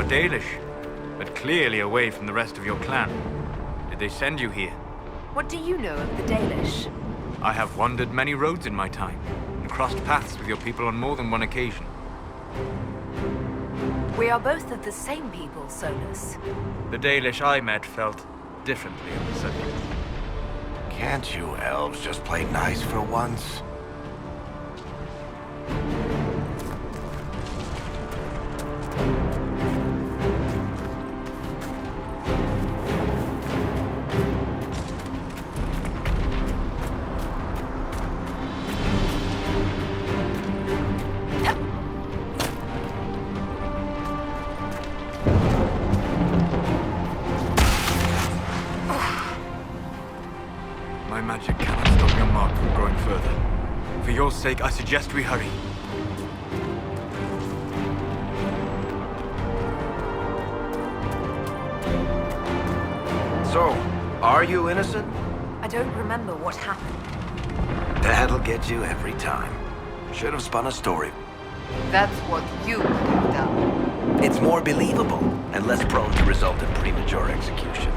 Dalish, but clearly away from the rest of your clan. Did they send you here? What do you know of the Dalish? I have wandered many roads in my time, and crossed paths with your people on more than one occasion. We are both of the same people, Solus. The Dalish I met felt differently on the subject. Can't you elves just play nice for once? My magic cannot stop your mark from growing further. For your sake, I suggest we hurry. So, are you innocent? I don't remember what happened. That'll get you every time. Should have spun a story. That's what you would have done. It's more believable and less prone to result in premature execution.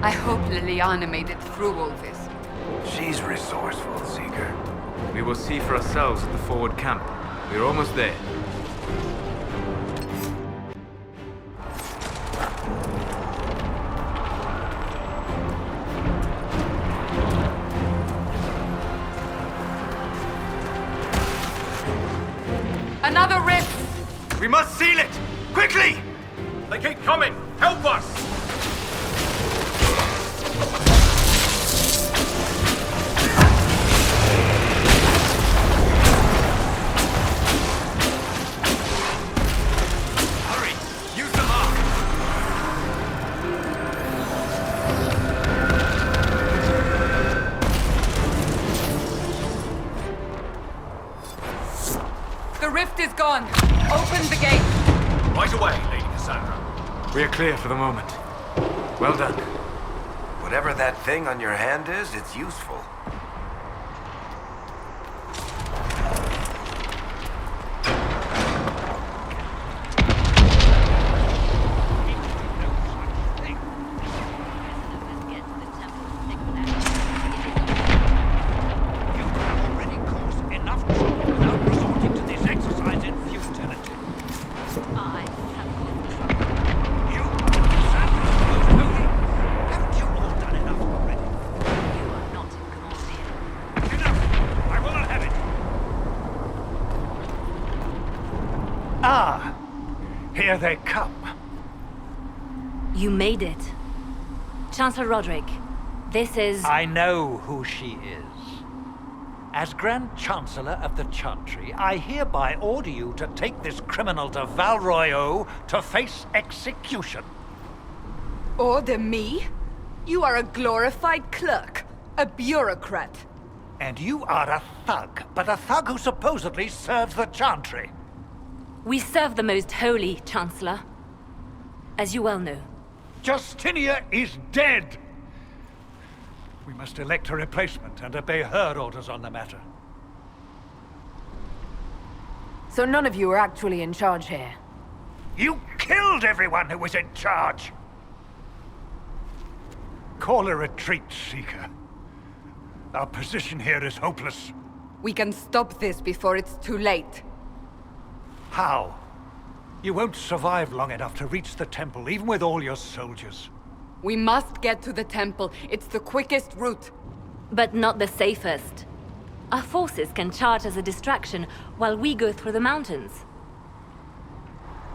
I hope Liliana made it through all this. She's resourceful, Seeker. We will see for ourselves at the forward camp. We're almost there. Another rift! We must seal it! Quickly! They keep coming! Help us! Hurry! Use the mark! The rift is gone. Open the gate. Right away, Lady Cassandra. We are clear for the moment. Well done. Whatever that thing on your hand is, it's useful. Ah, here they come. You made it. Chancellor Roderick, this is... I know who she is. As Grand Chancellor of the Chantry, I hereby order you to take this criminal to Val Royeaux to face execution. Order me? You are a glorified clerk, a bureaucrat. And you are a thug, but a thug who supposedly serves the Chantry. We serve the most holy, Chancellor. As you well know. Justinia is dead! We must elect a replacement and obey her orders on the matter. So none of you are actually in charge here? You killed everyone who was in charge! Call a retreat, Seeker. Our position here is hopeless. We can stop this before it's too late. How? You won't survive long enough to reach the temple, even with all your soldiers. We must get to the temple. It's the quickest route. But not the safest. Our forces can charge as a distraction while we go through the mountains.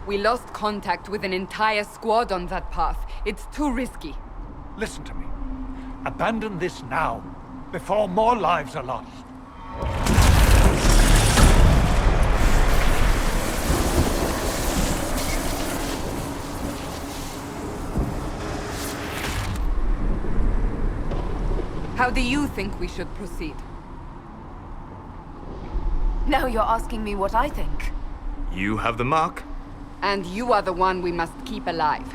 We lost contact with an entire squad on that path. It's too risky. Listen to me. Abandon this now, before more lives are lost. How do you think we should proceed? Now you're asking me what I think. You have the mark? And you are the one we must keep alive.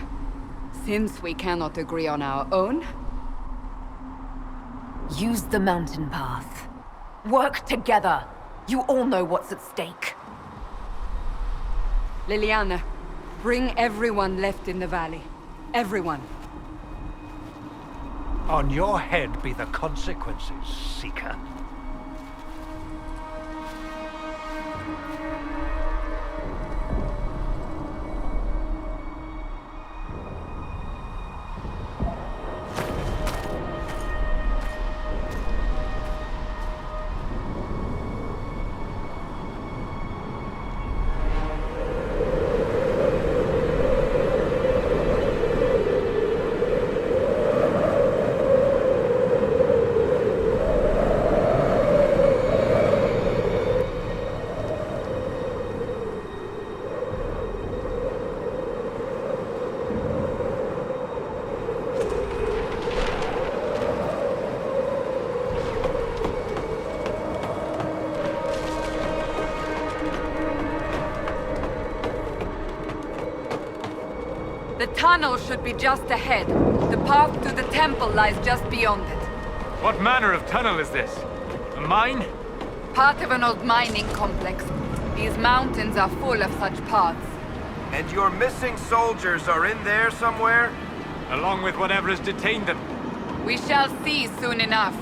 Since we cannot agree on our own... Use the mountain path. Work together. You all know what's at stake. Liliana, bring everyone left in the valley. Everyone. On your head be the consequences, Seeker. The tunnel should be just ahead. The path to the temple lies just beyond it. What manner of tunnel is this? A mine? Part of an old mining complex. These mountains are full of such paths. And your missing soldiers are in there somewhere? Along with whatever has detained them. We shall see soon enough.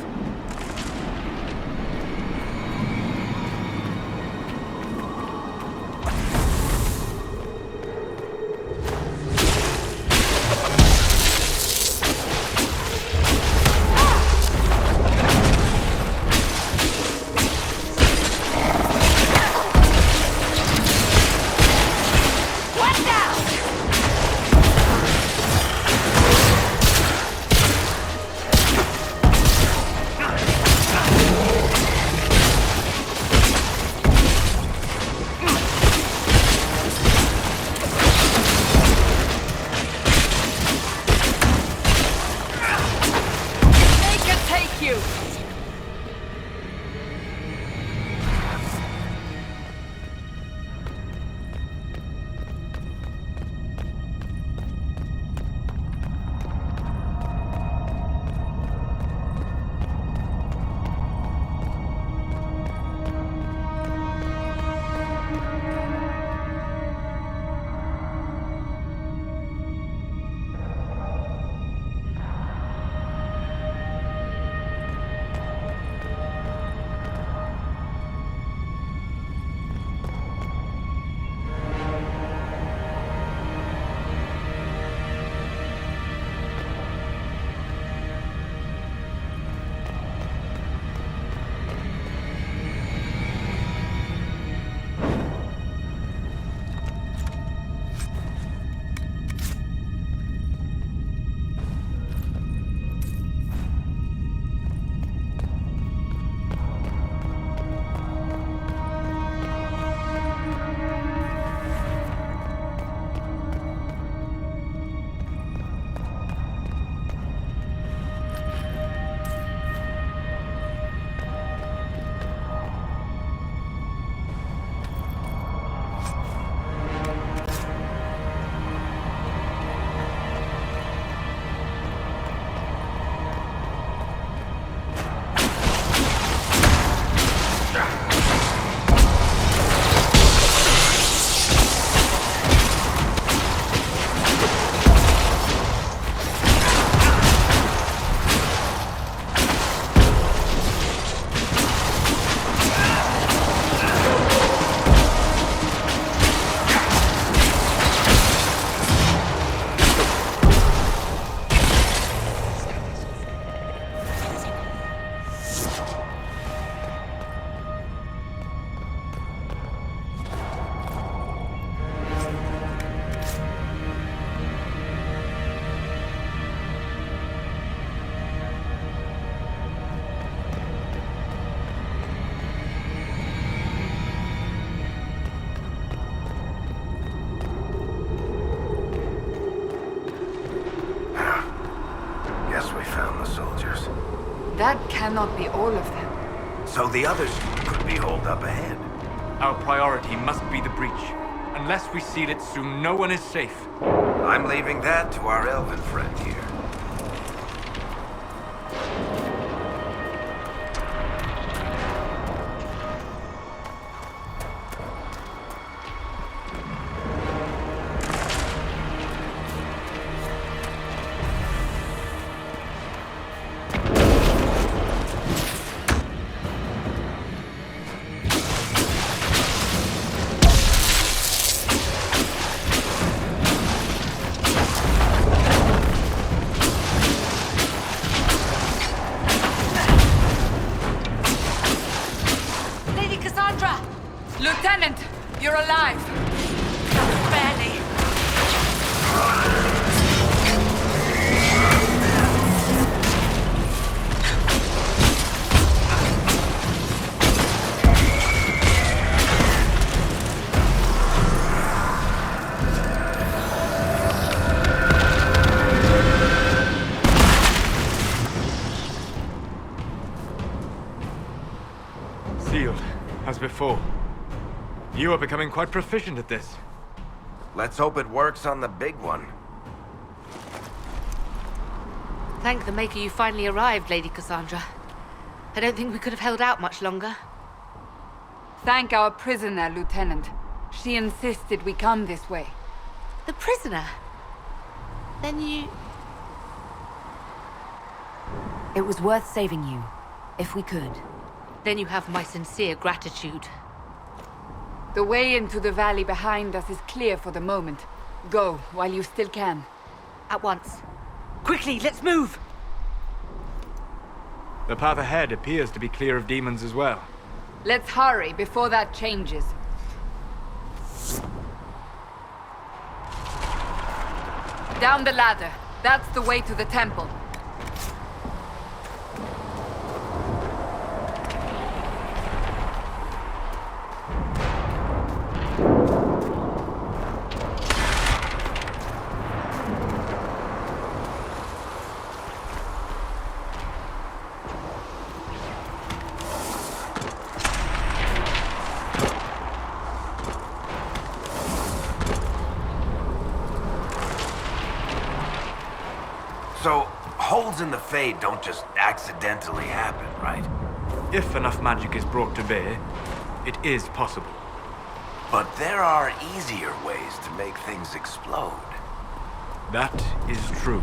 That cannot be all of them. So the others could be holed up ahead. Our priority must be the breach. Unless we seal it soon, no one is safe. I'm leaving that to our Elven friend here. Lieutenant, you're alive. Barely. Sealed, as before. You are becoming quite proficient at this. Let's hope it works on the big one. Thank the Maker you finally arrived, Lady Cassandra. I don't think we could have held out much longer. Thank our prisoner, Lieutenant. She insisted we come this way. The prisoner? Then you... It was worth saving you, if we could. Then you have my sincere gratitude. The way into the valley behind us is clear for the moment. Go, while you still can. At once. Quickly, let's move! The path ahead appears to be clear of demons as well. Let's hurry before that changes. Down the ladder. That's the way to the temple. So, holes in the Fade don't just accidentally happen, right? If enough magic is brought to bear, it is possible. But there are easier ways to make things explode. That is true.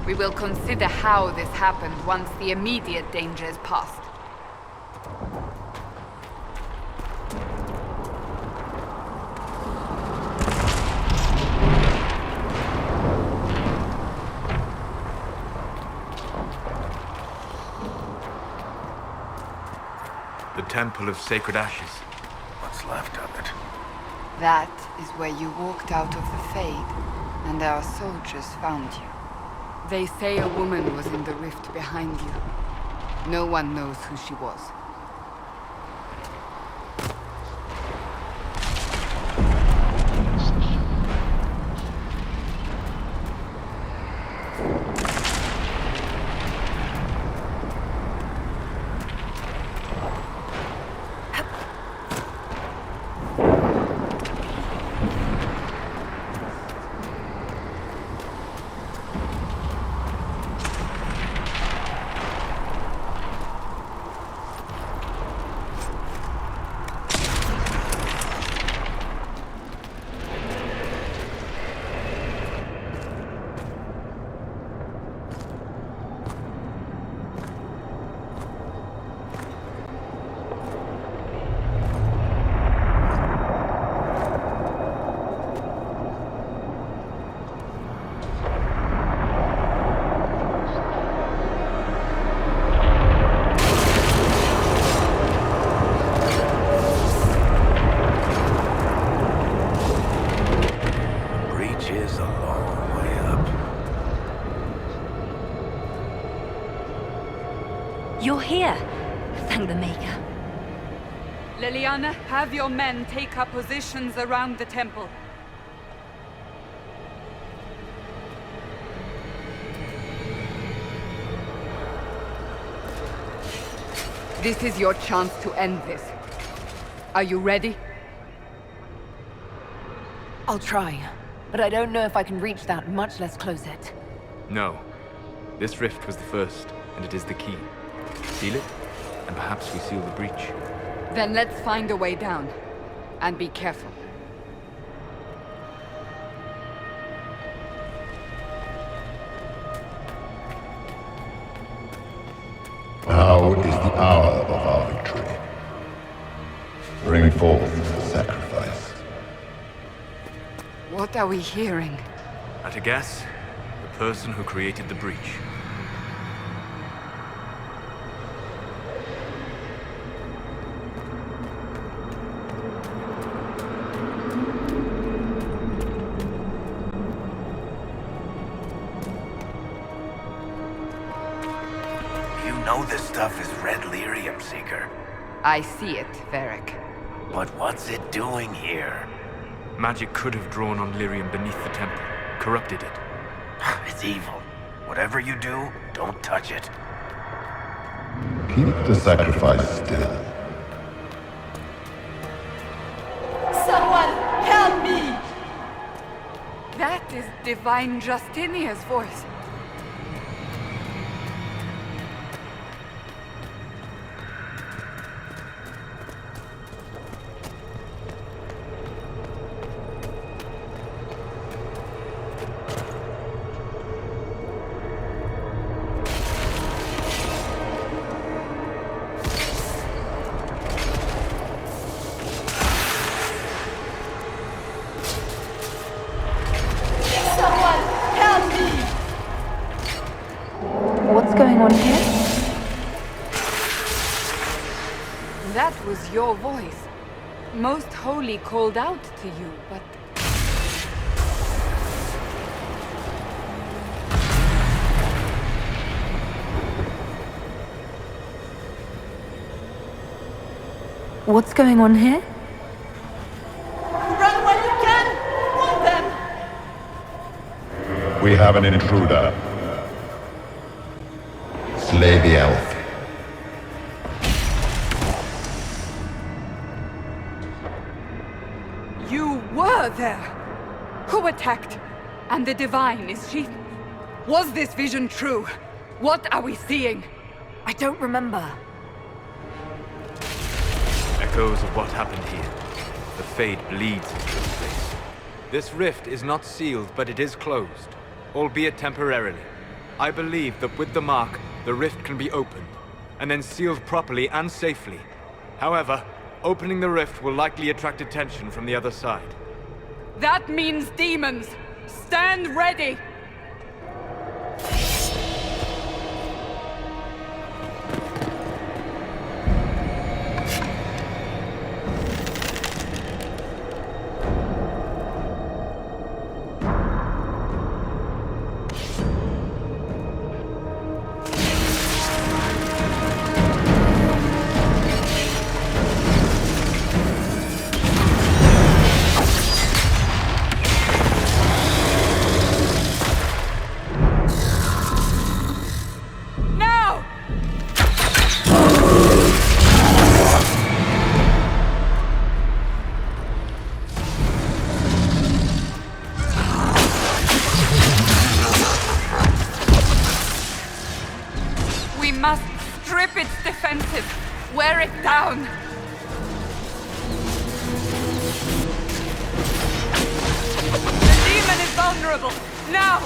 We will consider how this happened once the immediate danger is past. The Temple of Sacred Ashes. What's left of it? That is where you walked out of the Fade, and our soldiers found you. They say a woman was in the rift behind you. No one knows who she was. You're here. Thank the Maker. Leliana, have your men take up positions around the temple. This is your chance to end this. Are you ready? I'll try, but I don't know if I can reach that, much less close it. No. This rift was the first, and it is the key. Seal it, and perhaps we seal the breach. Then let's find a way down. And be careful. Now is the hour of our victory. Bring forth the sacrifice. What are we hearing? At a guess, the person who created the breach. You know this stuff is red lyrium, Seeker. I see it, Varric. But what's it doing here? Magic could have drawn on lyrium beneath the temple, corrupted it. It's evil. Whatever you do, don't touch it. Keep the sacrifice still. Someone help me! That is Divine Justinia's voice. What's going on here? That was your voice. Most Holy called out to you, but... What's going on here? Run while you can! Want them! We have an intruder. Slay the elf. You were there! Who attacked? And the Divine, is she... Was this vision true? What are we seeing? I don't remember. Echoes of what happened here. The Fade bleeds into this place. This rift is not sealed, but it is closed, albeit temporarily. I believe that with the mark, the rift can be opened, and then sealed properly and safely. However, opening the rift will likely attract attention from the other side. That means demons! Stand ready! We must strip its defenses, wear it down. The demon is vulnerable. Now!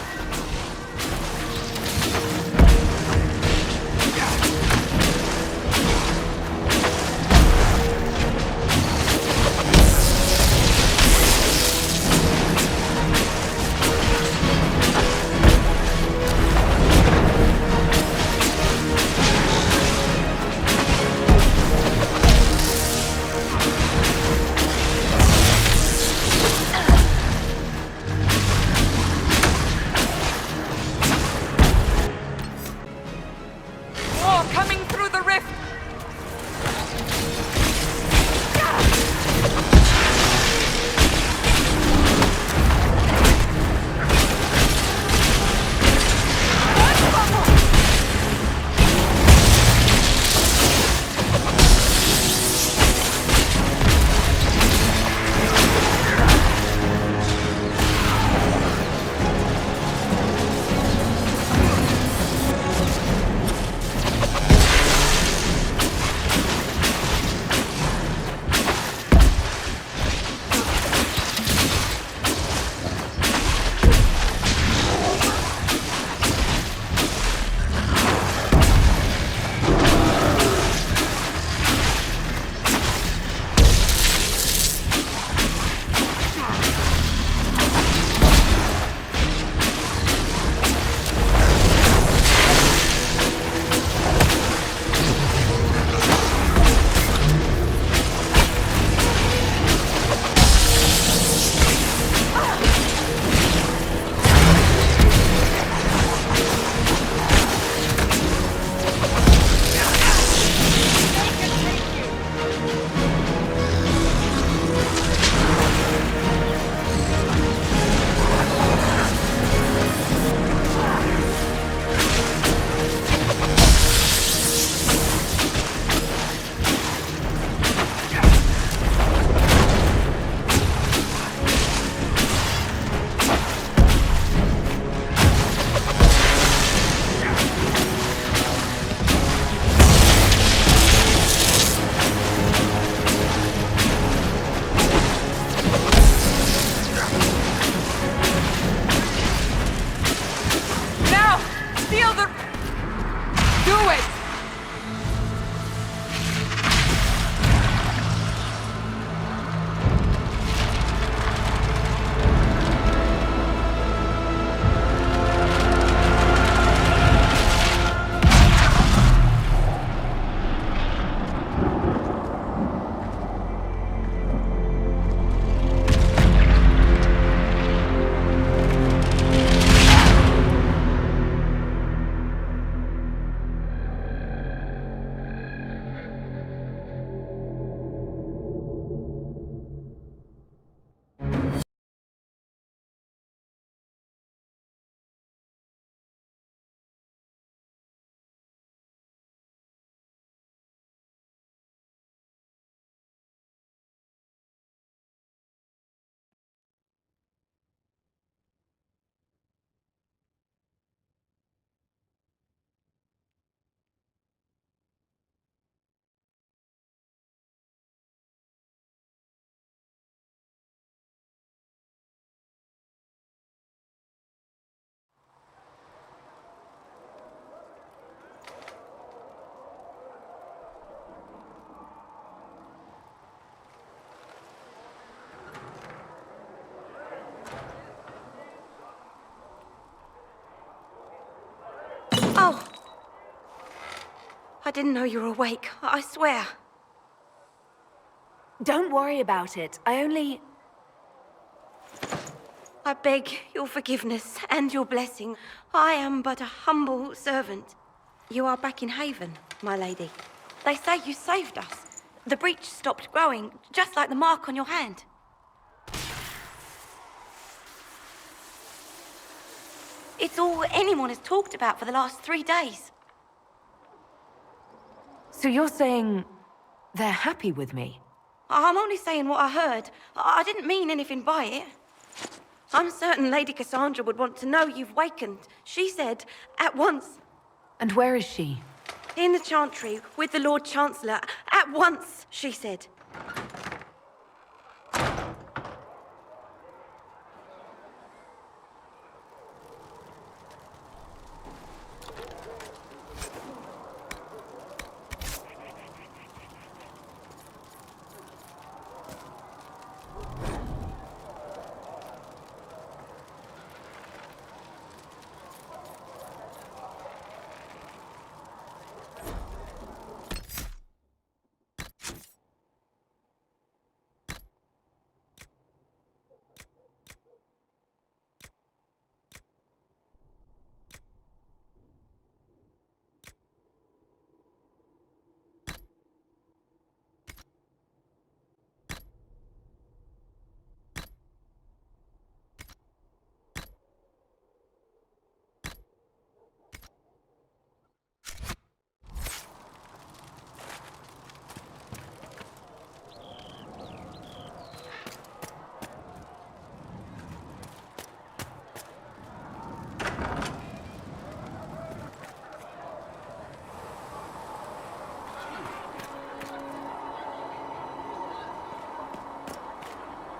I didn't know you were awake, I swear. Don't worry about it. I beg your forgiveness and your blessing. I am but a humble servant. You are back in Haven, my lady. They say you saved us. The breach stopped growing, just like the mark on your hand. It's all anyone has talked about for the last 3 days. So you're saying they're happy with me? I'm only saying what I heard. I didn't mean anything by it. I'm certain Lady Cassandra would want to know you've wakened. She said, at once. And where is she? In the Chantry, with the Lord Chancellor. At once, she said.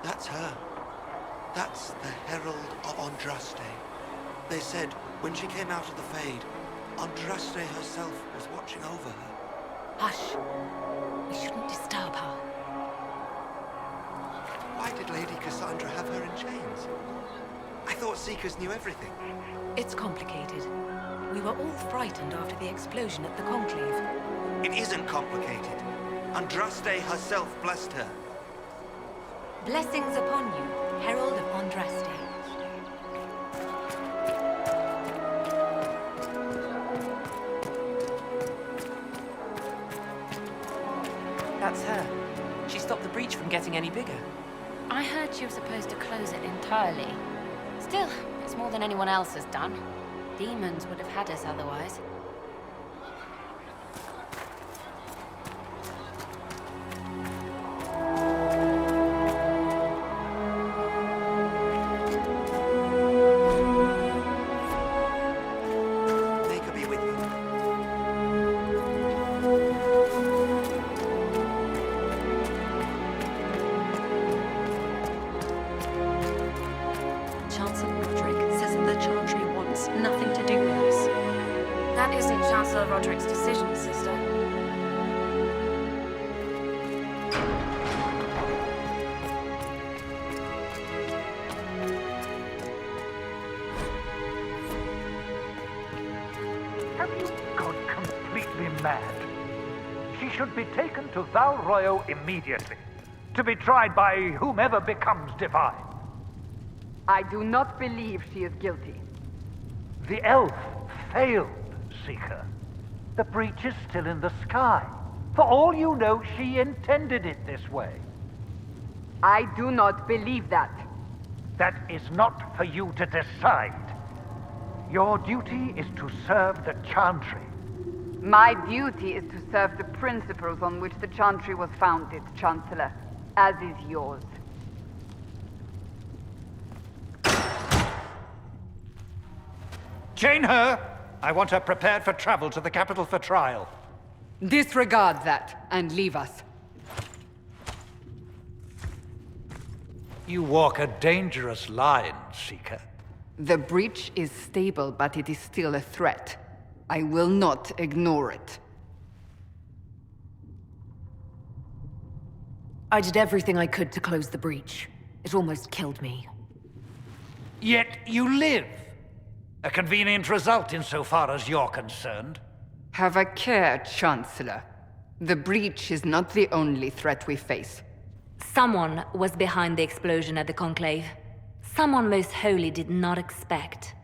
That's her. That's the Herald of Andraste. They said when she came out of the Fade, Andraste herself was watching over her. Hush. We shouldn't disturb her. Why did Lady Cassandra have her in chains? I thought Seekers knew everything. It's complicated. We were all frightened after the explosion at the Conclave. It isn't complicated. Andraste herself blessed her. Blessings upon you, Herald of Andraste. That's her. She stopped the breach from getting any bigger. I heard she was supposed to close it entirely. Still, it's more than anyone else has done. Demons would have had us otherwise. To Val Royo immediately, to be tried by whomever becomes divine. I do not believe she is guilty. The elf failed, Seeker. The breach is still in the sky. For all you know, she intended it this way. I do not believe that. That is not for you to decide. Your duty is to serve the Chantry. My duty is to serve the principles on which the Chantry was founded, Chancellor, as is yours. Chain her! I want her prepared for travel to the capital for trial. Disregard that, and leave us. You walk a dangerous line, Seeker. The breach is stable, but it is still a threat. I will not ignore it. I did everything I could to close the breach. It almost killed me. Yet you live. A convenient result insofar as you're concerned. Have a care, Chancellor. The breach is not the only threat we face. Someone was behind the explosion at the Conclave. Someone Most Holy did not expect.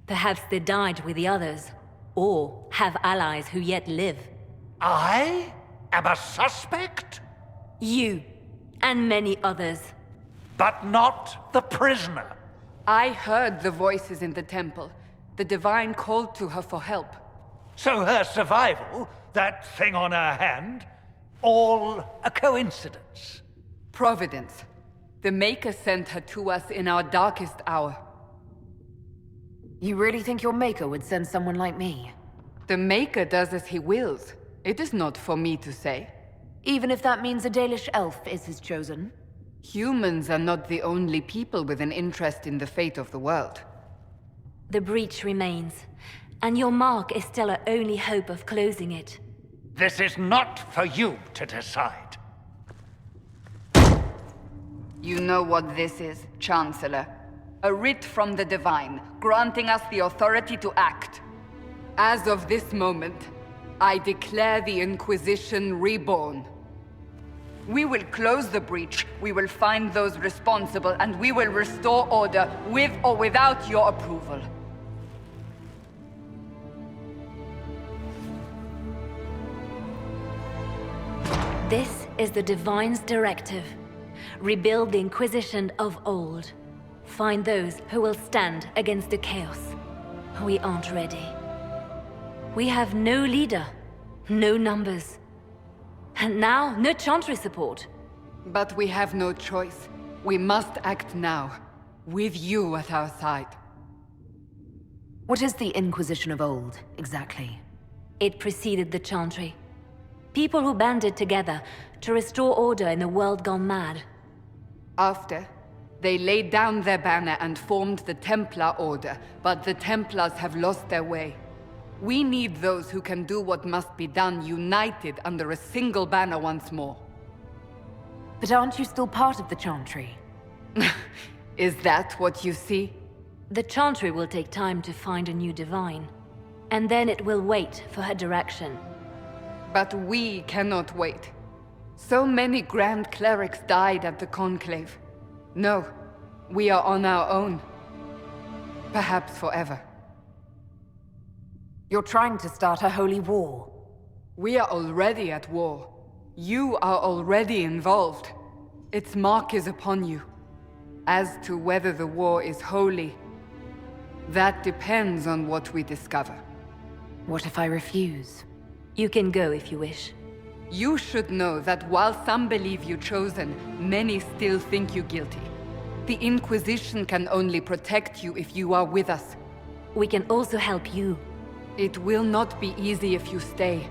Perhaps they died with the others, or have allies who yet live. I am a suspect? You, and many others. But not the prisoner. I heard the voices in the temple. The Divine called to her for help. So her survival, that thing on her hand, all a coincidence? Providence. The Maker sent her to us in our darkest hour. You really think your Maker would send someone like me? The Maker does as he wills. It is not for me to say. Even if that means a Dalish elf is his chosen? Humans are not the only people with an interest in the fate of the world. The breach remains, and your mark is still our only hope of closing it. This is not for you to decide. You know what this is, Chancellor. A writ from the Divine, granting us the authority to act. As of this moment, I declare the Inquisition reborn. We will close the breach, we will find those responsible, and we will restore order with or without your approval. This is the Divine's directive. Rebuild the Inquisition of old. Find those who will stand against the chaos. We aren't ready. We have no leader, no numbers. And now, no Chantry support. But we have no choice. We must act now, with you at our side. What is the Inquisition of old, exactly? It preceded the Chantry. People who banded together to restore order in a world gone mad. After, they laid down their banner and formed the Templar Order, but the Templars have lost their way. We need those who can do what must be done, united under a single banner once more. But aren't you still part of the Chantry? Is that what you see? The Chantry will take time to find a new Divine. And then it will wait for her direction. But we cannot wait. So many Grand Clerics died at the Conclave. No, we are on our own. Perhaps forever. You're trying to start a holy war. We are already at war. You are already involved. Its mark is upon you. As to whether the war is holy, that depends on what we discover. What if I refuse? You can go if you wish. You should know that while some believe you chosen, many still think you guilty. The Inquisition can only protect you if you are with us. We can also help you. It will not be easy if you stay.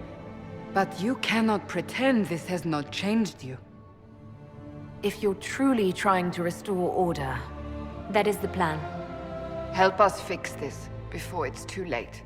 But you cannot pretend this has not changed you. If you're truly trying to restore order... That is the plan. Help us fix this before it's too late.